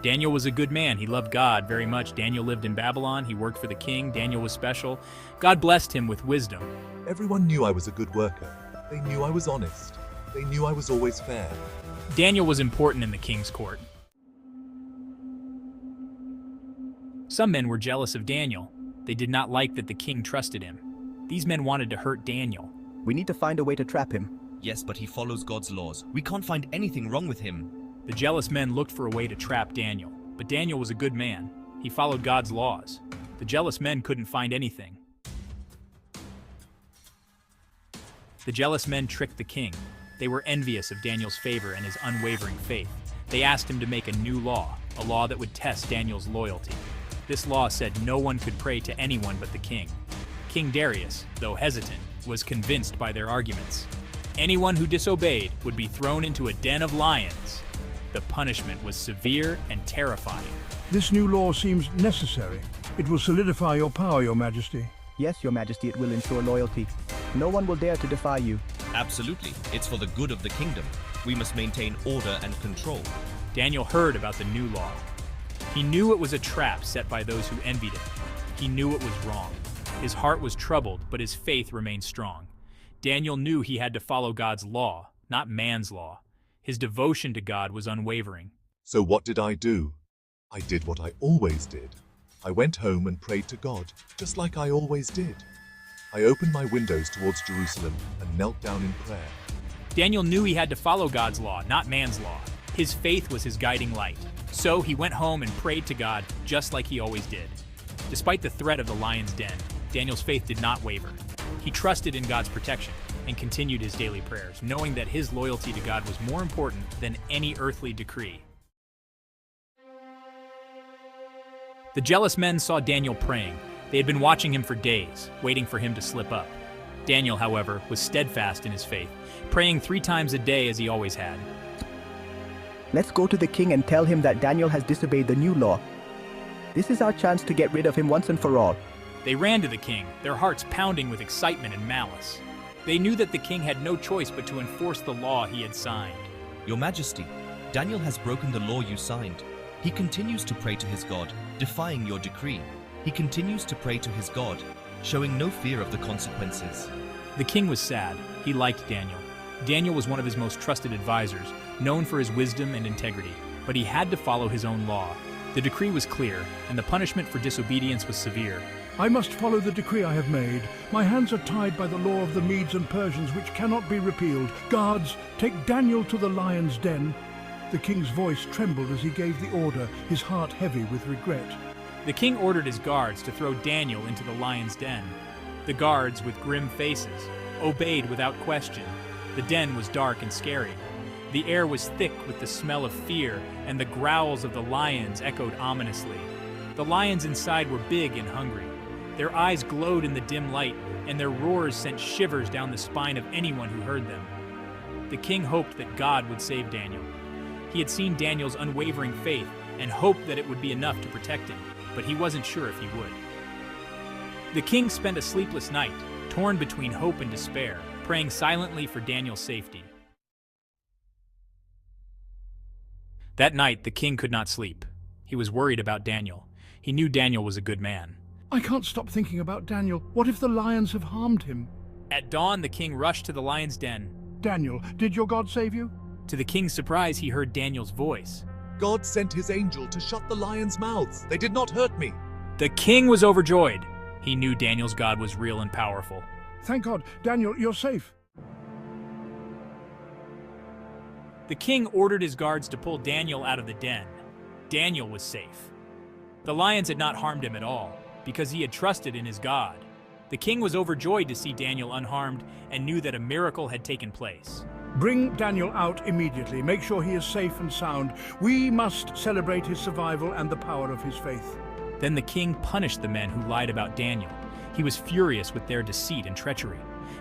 Daniel was a good man. He loved God very much. Daniel lived in Babylon. He worked for the king. Daniel was special. God blessed him with wisdom. Everyone knew I was a good worker. They knew I was honest. They knew I was always fair. Daniel was important in the king's court. Some men were jealous of Daniel. They did not like that the king trusted him. These men wanted to hurt Daniel. We need to find a way to trap him. Yes, but he follows God's laws. We can't find anything wrong with him. The jealous men looked for a way to trap Daniel, but Daniel was a good man. He followed God's laws. The jealous men couldn't find anything. The jealous men tricked the king. They were envious of Daniel's favor and his unwavering faith. They asked him to make a new law, a law that would test Daniel's loyalty. This law said no one could pray to anyone but the king. King Darius, though hesitant, was convinced by their arguments. Anyone who disobeyed would be thrown into a den of lions. The punishment was severe and terrifying. This new law seems necessary. It will solidify your power, Your Majesty. Yes, Your Majesty, it will ensure loyalty. No one will dare to defy you. Absolutely. It's for the good of the kingdom. We must maintain order and control. Daniel heard about the new law. He knew it was a trap set by those who envied him. He knew it was wrong. His heart was troubled, but his faith remained strong. Daniel knew he had to follow God's law, not man's law. His devotion to God was unwavering. So what did I do? I did what I always did. I went home and prayed to God, just like I always did. I opened my windows towards Jerusalem and knelt down in prayer. Daniel knew he had to follow God's law, not man's law. His faith was his guiding light. So he went home and prayed to God just like he always did. Despite the threat of the lion's den, Daniel's faith did not waver. He trusted in God's protection and continued his daily prayers, knowing that his loyalty to God was more important than any earthly decree. The jealous men saw Daniel praying. They had been watching him for days, waiting for him to slip up. Daniel, however, was steadfast in his faith, praying 3 times a day as he always had. Let's go to the king and tell him that Daniel has disobeyed the new law. This is our chance to get rid of him once and for all. They ran to the king, their hearts pounding with excitement and malice. They knew that the king had no choice but to enforce the law he had signed. Your Majesty, Daniel has broken the law you signed. He continues to pray to his God, defying your decree. He continues to pray to his God, showing no fear of the consequences. The king was sad. He liked Daniel. Daniel was one of his most trusted advisors, known for his wisdom and integrity, but he had to follow his own law. The decree was clear, and the punishment for disobedience was severe. I must follow the decree I have made. My hands are tied by the law of the Medes and Persians, which cannot be repealed. Guards, take Daniel to the lion's den. The king's voice trembled as he gave the order, his heart heavy with regret. The king ordered his guards to throw Daniel into the lion's den. The guards, with grim faces, obeyed without question. The den was dark and scary. The air was thick with the smell of fear, and the growls of the lions echoed ominously. The lions inside were big and hungry. Their eyes glowed in the dim light, and their roars sent shivers down the spine of anyone who heard them. The king hoped that God would save Daniel. He had seen Daniel's unwavering faith and hoped that it would be enough to protect him, but he wasn't sure if he would. The king spent a sleepless night, torn between hope and despair, praying silently for Daniel's safety. That night, the king could not sleep. He was worried about Daniel. He knew Daniel was a good man. I can't stop thinking about Daniel. What if the lions have harmed him? At dawn, the king rushed to the lion's den. Daniel, did your God save you? To the king's surprise, he heard Daniel's voice. God sent his angel to shut the lions' mouths. They did not hurt me. The king was overjoyed. He knew Daniel's God was real and powerful. Thank God. Daniel, you're safe. The king ordered his guards to pull Daniel out of the den. Daniel was safe. The lions had not harmed him at all, because he had trusted in his God. The king was overjoyed to see Daniel unharmed and knew that a miracle had taken place. Bring Daniel out immediately. Make sure he is safe and sound. We must celebrate his survival and the power of his faith. Then the king punished the men who lied about Daniel. He was furious with their deceit and treachery.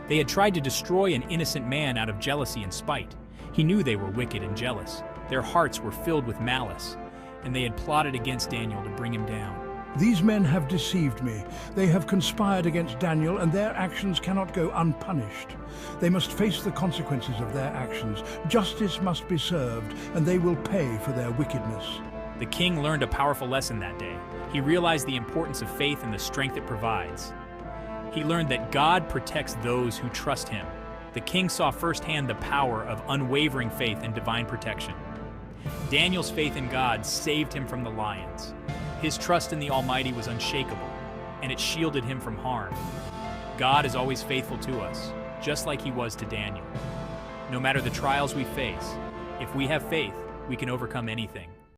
They had tried to destroy an innocent man out of jealousy and spite. He knew they were wicked and jealous. Their hearts were filled with malice, and they had plotted against Daniel to bring him down. These men have deceived me. They have conspired against Daniel, and their actions cannot go unpunished. They must face the consequences of their actions. Justice must be served, and they will pay for their wickedness." The king learned a powerful lesson that day. He realized the importance of faith and the strength it provides. He learned that God protects those who trust him. The king saw firsthand the power of unwavering faith and divine protection. Daniel's faith in God saved him from the lions. His trust in the Almighty was unshakable, and it shielded him from harm. God is always faithful to us, just like he was to Daniel. No matter the trials we face, if we have faith, we can overcome anything.